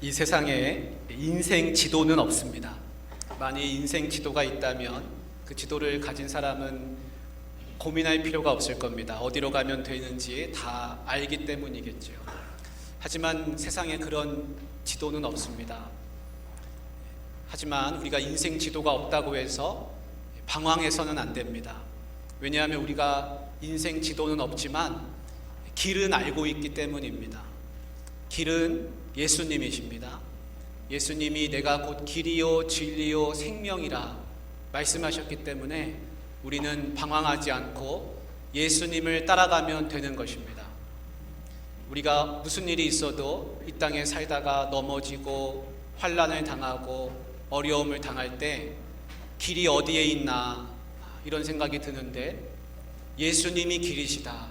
이 세상에 인생 지도는 없습니다. 만약 인생 지도가 있다면 그 지도를 가진 사람은 고민할 필요가 없을 겁니다. 어디로 가면 되는지 다 알기 때문이겠죠. 하지만 세상에 그런 지도는 없습니다. 하지만 우리가 인생 지도가 없다고 해서 방황해서는 안 됩니다. 왜냐하면 우리가 인생 지도는 없지만 길은 알고 있기 때문입니다. 길은 예수님이십니다. 예수님이 내가 곧 길이요 진리요 생명이라 말씀하셨기 때문에 우리는 방황하지 않고 예수님을 따라가면 되는 것입니다. 우리가 무슨 일이 있어도 이 땅에 살다가 넘어지고 환난을 당하고 어려움을 당할 때 길이 어디에 있나 이런 생각이 드는데 예수님이 길이시다.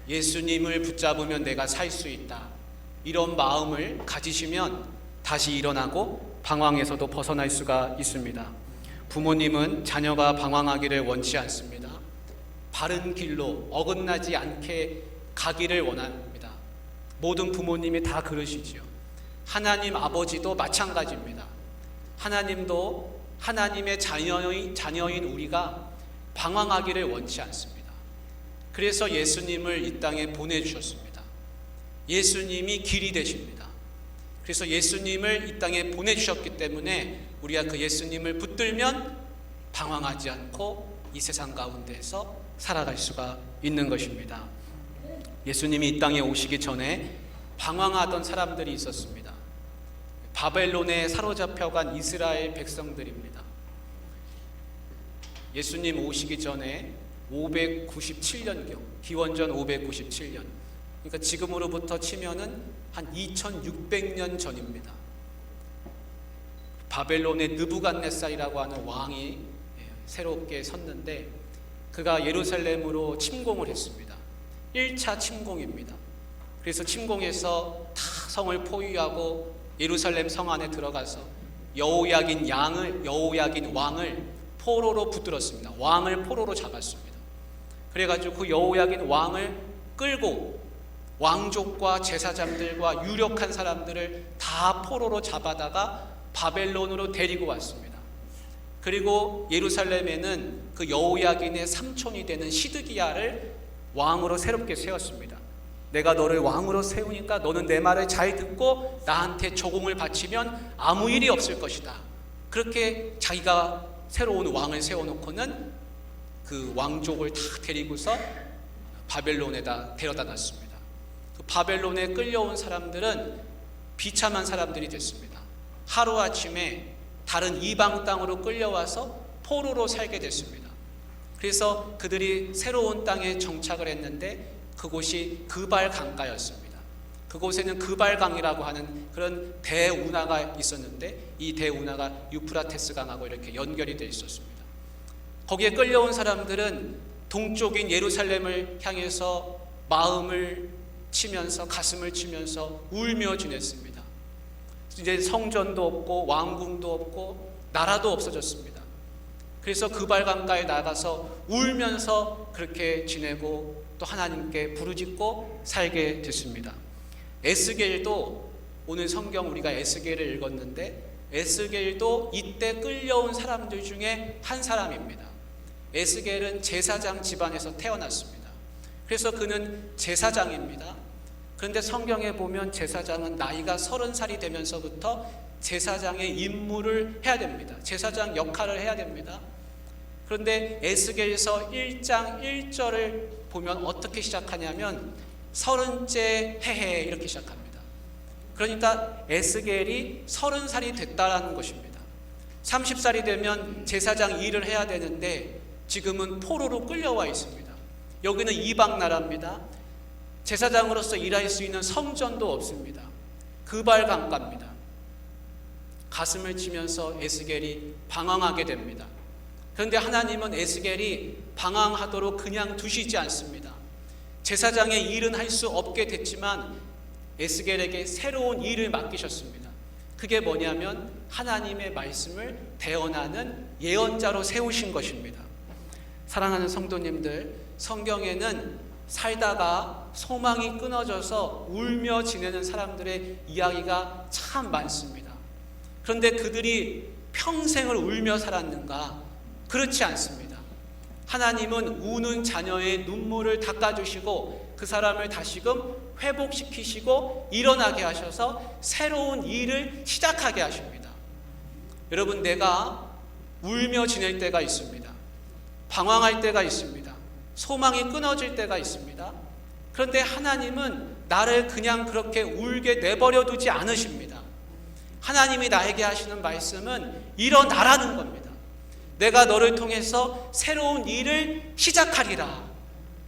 예수님을 붙잡으면 내가 살 수 있다. 이런 마음을 가지시면 다시 일어나고 방황에서도 벗어날 수가 있습니다. 부모님은 자녀가 방황하기를 원치 않습니다. 바른 길로 어긋나지 않게 가기를 원합니다. 모든 부모님이 다 그러시지요. 하나님 아버지도 마찬가지입니다. 하나님도 하나님의 자녀인 우리가 방황하기를 원치 않습니다. 그래서 예수님을 이 땅에 보내주셨습니다. 예수님이 길이 되십니다. 그래서 예수님을 이 땅에 보내주셨기 때문에 우리가 그 예수님을 붙들면 방황하지 않고 이 세상 가운데서 살아갈 수가 있는 것입니다. 예수님이 이 땅에 오시기 전에 방황하던 사람들이 있었습니다. 바벨론에 사로잡혀간 이스라엘 백성들입니다. 예수님 오시기 전에 597년경, 기원전 597년, 그러니까 지금으로부터 치면은 한 2600년 전입니다. 바벨론의 느부갓네살이라고 하는 왕이 새롭게 섰는데 그가 예루살렘으로 침공을 했습니다. 1차 침공입니다. 그래서 침공해서 다 성을 포위하고 예루살렘 성 안에 들어가서 여호야긴 왕을 포로로 붙들었습니다. 왕을 포로로 잡았습니다. 그래가지고 그 여호야긴 왕을 끌고 왕족과 제사장들과 유력한 사람들을 다 포로로 잡아다가 바벨론으로 데리고 왔습니다. 그리고 예루살렘에는 그 여호야긴의 삼촌이 되는 시드기야를 왕으로 새롭게 세웠습니다. 내가 너를 왕으로 세우니까 너는 내 말을 잘 듣고 나한테 조공을 바치면 아무 일이 없을 것이다. 그렇게 자기가 새로운 왕을 세워놓고는 그 왕족을 다 데리고서 바벨론에다 데려다 놨습니다. 그 바벨론에 끌려온 사람들은 비참한 사람들이 됐습니다. 하루아침에 다른 이방 땅으로 끌려와서 포로로 살게 됐습니다. 그래서 그들이 새로운 땅에 정착을 했는데 그곳이 그발 강가였습니다. 그곳에는 그발강이라고 하는 그런 대운하가 있었는데 이 대운하가 유프라테스 강하고 이렇게 연결이 되어 있었습니다. 거기에 끌려온 사람들은 동쪽인 예루살렘을 향해서 마음을 치면서 가슴을 치면서 울며 지냈습니다. 이제 성전도 없고 왕궁도 없고 나라도 없어졌습니다. 그래서 그발강가에 나가서 울면서 그렇게 지내고 또 하나님께 부르짖고 살게 됐습니다. 에스겔도 오늘 성경 우리가 에스겔을 읽었는데 에스겔도 이때 끌려온 사람들 중에 한 사람입니다. 에스겔은 제사장 집안에서 태어났습니다. 그래서 그는 제사장입니다. 그런데 성경에 보면 제사장은 나이가 30살이 되면서부터 제사장의 임무를 해야 됩니다. 제사장 역할을 해야 됩니다. 그런데 에스겔서 1장 1절을 보면 어떻게 시작하냐면 30째 해에 이렇게 시작합니다. 그러니까 에스겔이 30살이 됐다라는 것입니다. 30살이 되면 제사장 일을 해야 되는데 지금은 포로로 끌려와 있습니다. 여기는 이방 나라입니다. 제사장으로서 일할 수 있는 성전도 없습니다. 그발 강가입니다. 가슴을 치면서 에스겔이 방황하게 됩니다. 그런데 하나님은 에스겔이 방황하도록 그냥 두시지 않습니다. 제사장의 일은 할 수 없게 됐지만 에스겔에게 새로운 일을 맡기셨습니다. 그게 뭐냐면 하나님의 말씀을 대언하는 예언자로 세우신 것입니다. 사랑하는 성도님들, 성경에는 살다가 소망이 끊어져서 울며 지내는 사람들의 이야기가 참 많습니다. 그런데 그들이 평생을 울며 살았는가? 그렇지 않습니다. 하나님은 우는 자녀의 눈물을 닦아주시고 그 사람을 다시금 회복시키시고 일어나게 하셔서 새로운 일을 시작하게 하십니다. 여러분, 내가 울며 지낼 때가 있습니다. 방황할 때가 있습니다. 소망이 끊어질 때가 있습니다. 그런데 하나님은 나를 그냥 그렇게 울게 내버려 두지 않으십니다. 하나님이 나에게 하시는 말씀은 일어나라는 겁니다. 내가 너를 통해서 새로운 일을 시작하리라.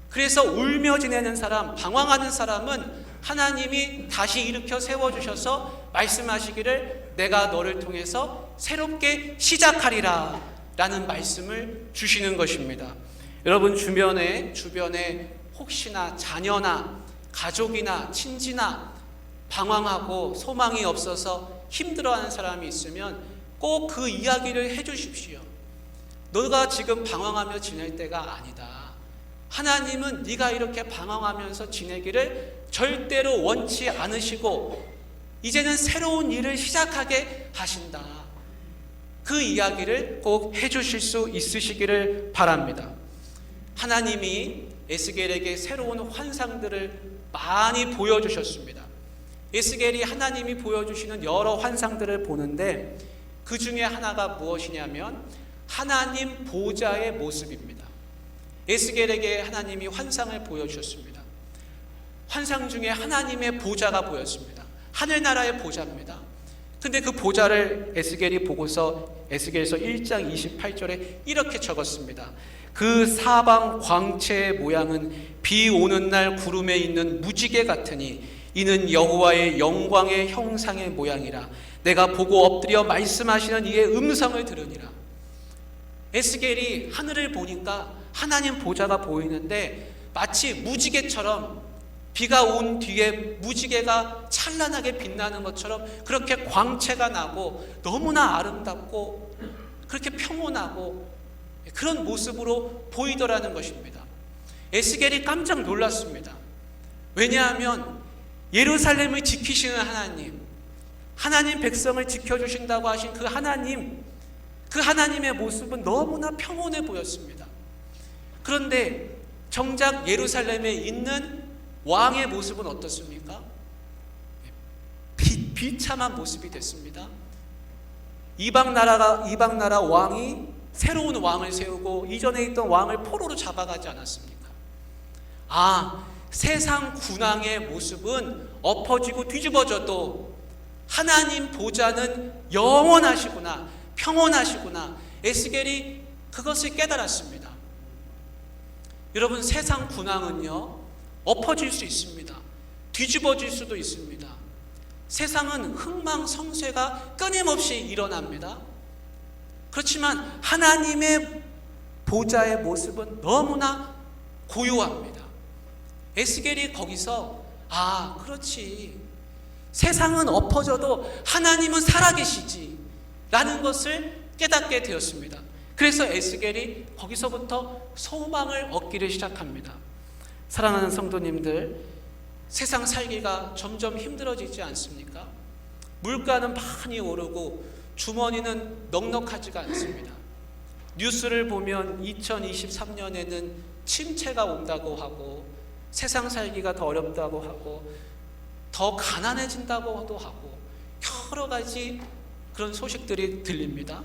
그래서 울며 지내는 사람, 방황하는 사람은 하나님이 다시 일으켜 세워주셔서 말씀하시기를 내가 너를 통해서 새롭게 시작하리라 라는 말씀을 주시는 것입니다. 여러분, 주변에 혹시나 자녀나 가족이나 친지나 방황하고 소망이 없어서 힘들어하는 사람이 있으면 꼭 그 이야기를 해주십시오. 너가 지금 방황하며 지낼 때가 아니다. 하나님은 네가 이렇게 방황하면서 지내기를 절대로 원치 않으시고 이제는 새로운 일을 시작하게 하신다. 그 이야기를 꼭 해주실 수 있으시기를 바랍니다. 하나님이 에스겔에게 새로운 환상들을 많이 보여주셨습니다. 에스겔이 하나님이 보여주시는 여러 환상들을 보는데 그 중에 하나가 무엇이냐면 하나님 보좌의 모습입니다. 에스겔에게 하나님이 환상을 보여주셨습니다. 환상 중에 하나님의 보좌가 보였습니다. 하늘나라의 보좌입니다. 근데 그 보좌를 에스겔이 보고서 에스겔서 1장 28절에 이렇게 적었습니다. 그 사방 광채의 모양은 비 오는 날 구름에 있는 무지개 같으니 이는 여호와의 영광의 형상의 모양이라. 내가 보고 엎드려 말씀하시는 이의 음성을 들으니라. 에스겔이 하늘을 보니까 하나님 보좌가 보이는데 마치 무지개처럼 비가 온 뒤에 무지개가 찬란하게 빛나는 것처럼 그렇게 광채가 나고 너무나 아름답고 그렇게 평온하고 그런 모습으로 보이더라는 것입니다. 에스겔이 깜짝 놀랐습니다. 왜냐하면 예루살렘을 지키시는 하나님 백성을 지켜주신다고 하신 그 하나님의 모습은 너무나 평온해 보였습니다. 그런데 정작 예루살렘에 있는 왕의 모습은 어떻습니까? 비참한 모습이 됐습니다. 이방 나라 왕이 새로운 왕을 세우고 이전에 있던 왕을 포로로 잡아가지 않았습니까? 세상 군왕의 모습은 엎어지고 뒤집어져도 하나님 보좌는 영원하시구나, 평온하시구나. 에스겔이 그것을 깨달았습니다. 여러분, 세상 군왕은요 엎어질 수 있습니다. 뒤집어질 수도 있습니다. 세상은 흥망성쇠가 끊임없이 일어납니다. 그렇지만 하나님의 보좌의 모습은 너무나 고요합니다. 에스겔이 거기서 그렇지, 세상은 엎어져도 하나님은 살아계시지 라는 것을 깨닫게 되었습니다. 그래서 에스겔이 거기서부터 소망을 얻기를 시작합니다. 사랑하는 성도님들, 세상 살기가 점점 힘들어지지 않습니까? 물가는 많이 오르고 주머니는 넉넉하지가 않습니다. 뉴스를 보면 2023년에는 침체가 온다고 하고 세상 살기가 더 어렵다고 하고 더 가난해진다고도 하고 여러 가지 그런 소식들이 들립니다.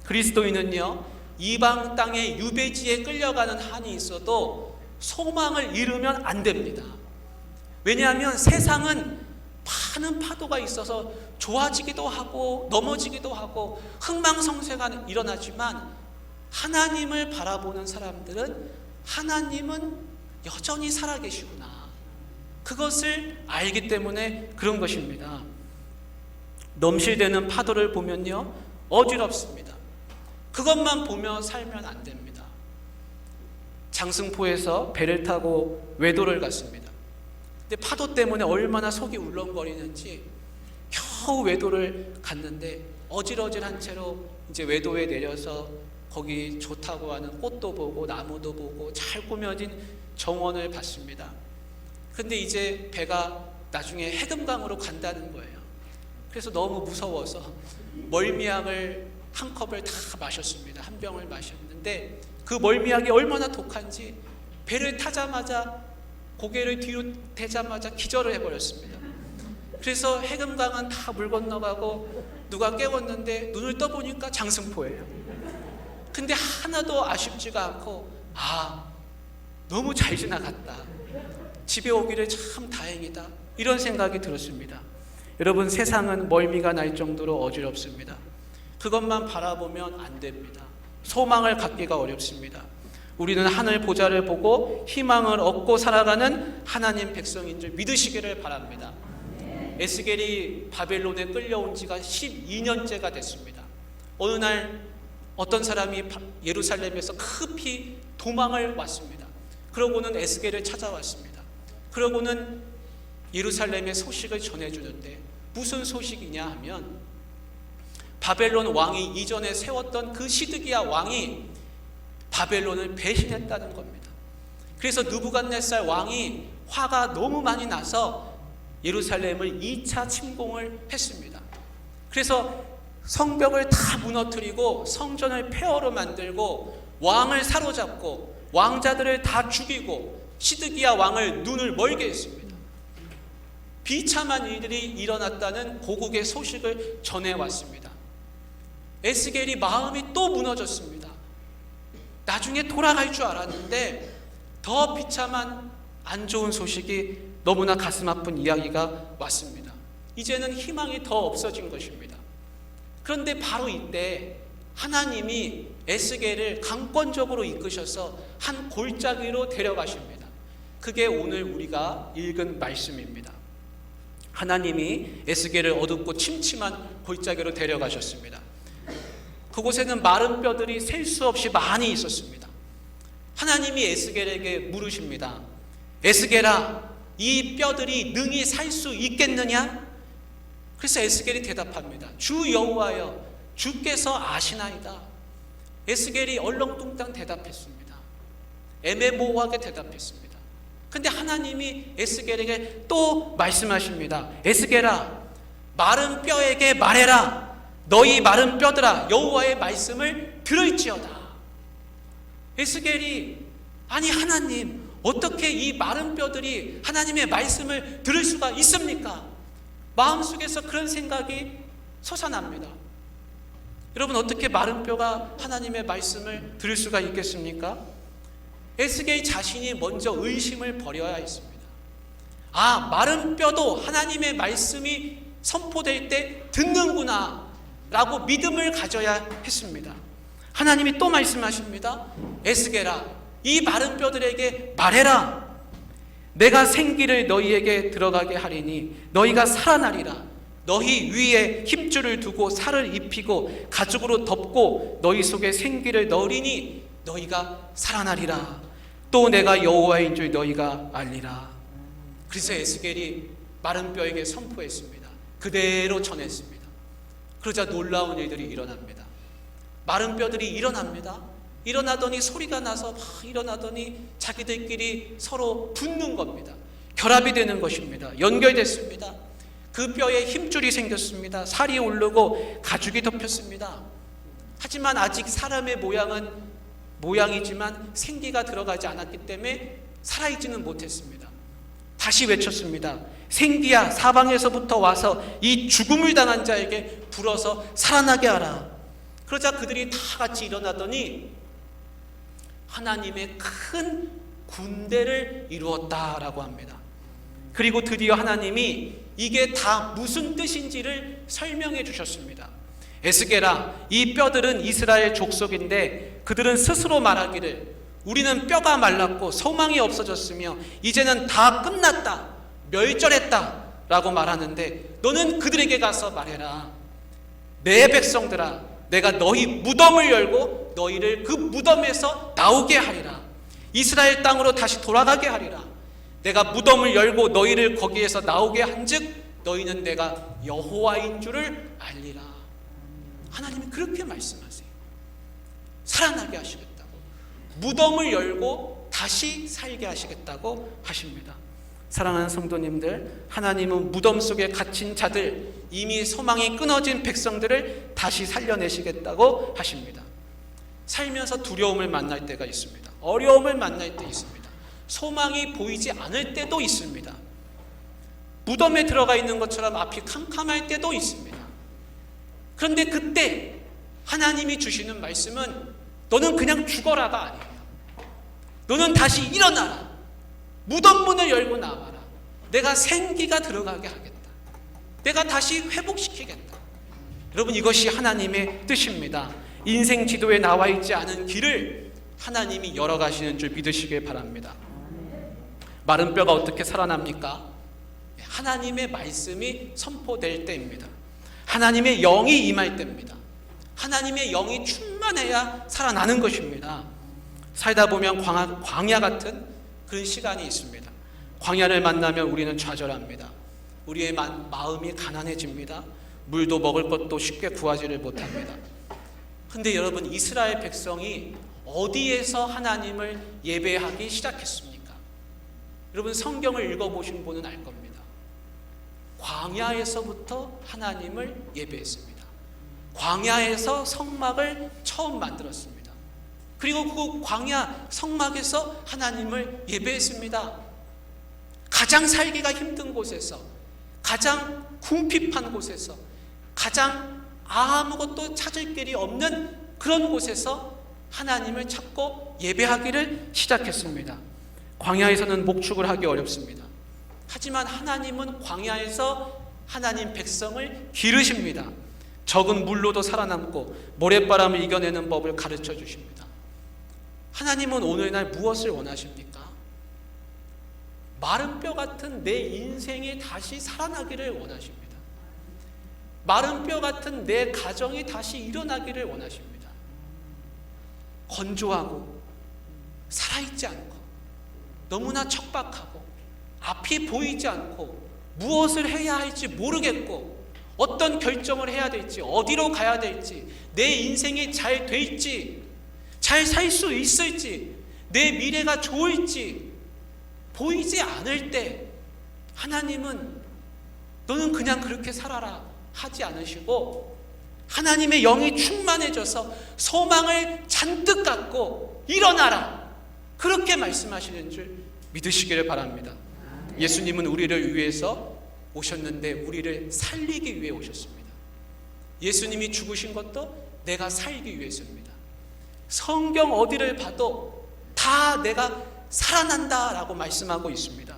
그리스도인은요 이방 땅의 유배지에 끌려가는 한이 있어도 소망을 잃으면 안 됩니다. 왜냐하면 세상은 많은 파도가 있어서 좋아지기도 하고 넘어지기도 하고 흥망성쇠가 일어나지만 하나님을 바라보는 사람들은 하나님은 여전히 살아계시구나, 그것을 알기 때문에 그런 것입니다. 넘실대는 파도를 보면요 어지럽습니다. 그것만 보며 살면 안 됩니다. 장승포에서 배를 타고 외도를 갔습니다. 근데 파도 때문에 얼마나 속이 울렁거리는지 겨우 외도를 갔는데 어질어질한 채로 이제 외도에 내려서 거기 좋다고 하는 꽃도 보고 나무도 보고 잘 꾸며진 정원을 봤습니다. 그런데 이제 배가 나중에 해금강으로 간다는 거예요. 그래서 너무 무서워서 멀미약을 한 컵을 다 마셨습니다. 한 병을 마셨는데 그 멀미약이 얼마나 독한지 배를 타자마자 고개를 뒤로 대자마자 기절을 해버렸습니다. 그래서 해금강은 다 물 건너가고 누가 깨웠는데 눈을 떠보니까 장승포예요. 근데 하나도 아쉽지가 않고 너무 잘 지나갔다. 집에 오기를 참 다행이다. 이런 생각이 들었습니다. 여러분, 세상은 멀미가 날 정도로 어지럽습니다. 그것만 바라보면 안 됩니다. 소망을 갖기가 어렵습니다. 우리는 하늘 보좌를 보고 희망을 얻고 살아가는 하나님 백성인 줄 믿으시기를 바랍니다. 에스겔이 바벨론에 끌려온 지가 12년째가 됐습니다. 어느 날 어떤 사람이 예루살렘에서 급히 도망을 왔습니다. 그러고는 에스겔을 찾아왔습니다. 그러고는 예루살렘의 소식을 전해주는데 무슨 소식이냐 하면 바벨론 왕이 이전에 세웠던 그 시드기야 왕이 바벨론을 배신했다는 겁니다. 그래서 느부갓네살 왕이 화가 너무 많이 나서 예루살렘을 2차 침공을 했습니다. 그래서 성벽을 다 무너뜨리고 성전을 폐허로 만들고 왕을 사로잡고 왕자들을 다 죽이고 시드기야 왕을 눈을 멀게 했습니다. 비참한 일들이 일어났다는 고국의 소식을 전해왔습니다. 에스겔이 마음이 또 무너졌습니다. 나중에 돌아갈 줄 알았는데 더 비참한 안 좋은 소식이 너무나 가슴 아픈 이야기가 왔습니다. 이제는 희망이 더 없어진 것입니다. 그런데 바로 이때 하나님이 에스겔을 강권적으로 이끄셔서 한 골짜기로 데려가십니다. 그게 오늘 우리가 읽은 말씀입니다. 하나님이 에스겔을 어둡고 침침한 골짜기로 데려가셨습니다. 그곳에는 마른 뼈들이 셀 수 없이 많이 있었습니다. 하나님이 에스겔에게 물으십니다. 에스겔아, 이 뼈들이 능히 살 수 있겠느냐? 그래서 에스겔이 대답합니다. 주 여호와여, 주께서 아시나이다. 에스겔이 얼렁뚱땅 대답했습니다. 애매모호하게 대답했습니다. 근데 하나님이 에스겔에게 또 말씀하십니다. 에스겔아, 마른 뼈에게 말해라. 너희 마른 뼈들아, 여호와의 말씀을 들을지어다. 에스겔이 아니 하나님, 어떻게 이 마른 뼈들이 하나님의 말씀을 들을 수가 있습니까? 마음속에서 그런 생각이 솟아납니다. 여러분, 어떻게 마른 뼈가 하나님의 말씀을 들을 수가 있겠습니까? 에스겔 자신이 먼저 의심을 버려야 했습니다. 마른 뼈도 하나님의 말씀이 선포될 때 듣는구나 라고 믿음을 가져야 했습니다. 하나님이 또 말씀하십니다. 에스겔아, 이 마른 뼈들에게 말해라. 내가 생기를 너희에게 들어가게 하리니 너희가 살아나리라. 너희 위에 힘줄을 두고 살을 입히고 가죽으로 덮고 너희 속에 생기를 넣으리니 너희가 살아나리라. 또 내가 여호와인 줄 너희가 알리라. 그래서 에스겔이 마른 뼈에게 선포했습니다. 그대로 전했습니다. 그러자 놀라운 일들이 일어납니다. 마른 뼈들이 일어납니다. 일어나더니 소리가 나서 막 일어나더니 자기들끼리 서로 붙는 겁니다. 결합이 되는 것입니다. 연결됐습니다. 그 뼈에 힘줄이 생겼습니다. 살이 오르고 가죽이 덮였습니다. 하지만 아직 사람의 모양이지만 생기가 들어가지 않았기 때문에 살아있지는 못했습니다. 다시 외쳤습니다. 생기야, 사방에서부터 와서 이 죽음을 당한 자에게 불어서 살아나게 하라. 그러자 그들이 다 같이 일어나더니 하나님의 큰 군대를 이루었다라고 합니다. 그리고 드디어 하나님이 이게 다 무슨 뜻인지를 설명해 주셨습니다. 에스겔아, 이 뼈들은 이스라엘 족속인데 그들은 스스로 말하기를 우리는 뼈가 말랐고 소망이 없어졌으며 이제는 다 끝났다, 멸절했다 라고 말하는데 너는 그들에게 가서 말해라. 내 백성들아, 내가 너희 무덤을 열고 너희를 그 무덤에서 나오게 하리라. 이스라엘 땅으로 다시 돌아가게 하리라. 내가 무덤을 열고 너희를 거기에서 나오게 한즉 너희는 내가 여호와인 줄을 알리라. 하나님이 그렇게 말씀하세요. 살아나게 하시겠다고, 무덤을 열고 다시 살게 하시겠다고 하십니다. 사랑하는 성도님들, 하나님은 무덤 속에 갇힌 자들, 이미 소망이 끊어진 백성들을 다시 살려내시겠다고 하십니다. 살면서 두려움을 만날 때가 있습니다. 어려움을 만날 때 있습니다. 소망이 보이지 않을 때도 있습니다. 무덤에 들어가 있는 것처럼 앞이 캄캄할 때도 있습니다. 그런데 그때 하나님이 주시는 말씀은 너는 그냥 죽어라가 아니에요. 너는 다시 일어나라. 무덤 문을 열고 나와라. 내가 생기가 들어가게 하겠다. 내가 다시 회복시키겠다. 여러분, 이것이 하나님의 뜻입니다. 인생 지도에 나와 있지 않은 길을 하나님이 열어가시는 줄 믿으시길 바랍니다. 마른 뼈가 어떻게 살아납니까? 하나님의 말씀이 선포될 때입니다. 하나님의 영이 임할 때입니다. 하나님의 영이 충만해야 살아나는 것입니다. 살다 보면 광야 같은 그런 시간이 있습니다. 광야를 만나면 우리는 좌절합니다. 우리의 마음이 가난해집니다. 물도 먹을 것도 쉽게 구하지를 못합니다. 근데 여러분, 이스라엘 백성이 어디에서 하나님을 예배하기 시작했습니까? 여러분, 성경을 읽어보신 분은 알 겁니다. 광야에서부터 하나님을 예배했습니다. 광야에서 성막을 처음 만들었습니다. 그리고 그 광야 성막에서 하나님을 예배했습니다. 가장 살기가 힘든 곳에서, 가장 궁핍한 곳에서, 가장 아무것도 찾을 길이 없는 그런 곳에서 하나님을 찾고 예배하기를 시작했습니다. 광야에서는 목축을 하기 어렵습니다. 하지만 하나님은 광야에서 하나님 백성을 기르십니다. 적은 물로도 살아남고 모래바람을 이겨내는 법을 가르쳐 주십니다. 하나님은 오늘날 무엇을 원하십니까? 마른 뼈 같은 내 인생이 다시 살아나기를 원하십니다. 마른 뼈 같은 내 가정이 다시 일어나기를 원하십니다. 건조하고 살아있지 않고 너무나 척박하고 앞이 보이지 않고 무엇을 해야 할지 모르겠고 어떤 결정을 해야 될지 어디로 가야 될지 내 인생이 잘 될지 잘 살 수 있을지 내 미래가 좋을지 보이지 않을 때 하나님은 너는 그냥 그렇게 살아라 하지 않으시고 하나님의 영이 충만해져서 소망을 잔뜩 갖고 일어나라 그렇게 말씀하시는 줄 믿으시기를 바랍니다. 예수님은 우리를 위해서 오셨는데 우리를 살리기 위해 오셨습니다. 예수님이 죽으신 것도 내가 살기 위해서입니다. 성경 어디를 봐도 다 내가 살아난다라고 말씀하고 있습니다.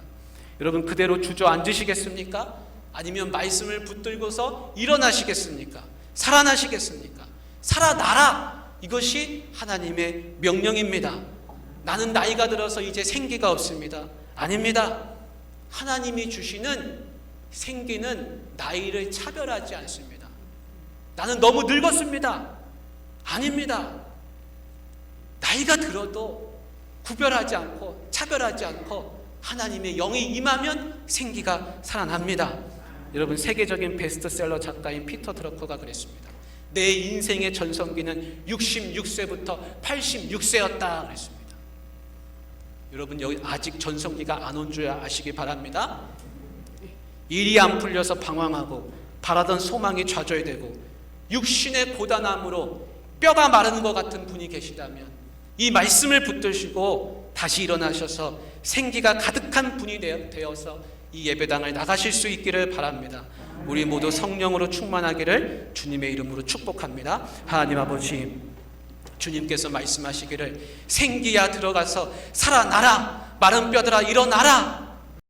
여러분, 그대로 주저앉으시겠습니까? 아니면 말씀을 붙들고서 일어나시겠습니까? 살아나시겠습니까? 살아나라! 이것이 하나님의 명령입니다. 나는 나이가 들어서 이제 생기가 없습니다. 아닙니다. 하나님이 주시는 생기는 나이를 차별하지 않습니다. 나는 너무 늙었습니다. 아닙니다. 나이가 들어도 구별하지 않고 차별하지 않고 하나님의 영이 임하면 생기가 살아납니다. 여러분, 세계적인 베스트셀러 작가인 피터 드러커가 그랬습니다. 내 인생의 전성기는 66세부터 86세였다 그랬습니다. 여러분, 여기 아직 전성기가 안 온 줄 아시기 바랍니다. 일이 안 풀려서 방황하고 바라던 소망이 좌절되고 육신의 고단함으로 뼈가 마르는 것 같은 분이 계시다면 이 말씀을 붙드시고 다시 일어나셔서 생기가 가득한 분이 되어서 이 예배당을 나가실 수 있기를 바랍니다. 우리 모두 성령으로 충만하기를 주님의 이름으로 축복합니다. 하나님 아버지, 주님께서 말씀하시기를 생기야 들어가서 살아나라, 마른 뼈들아 일어나라,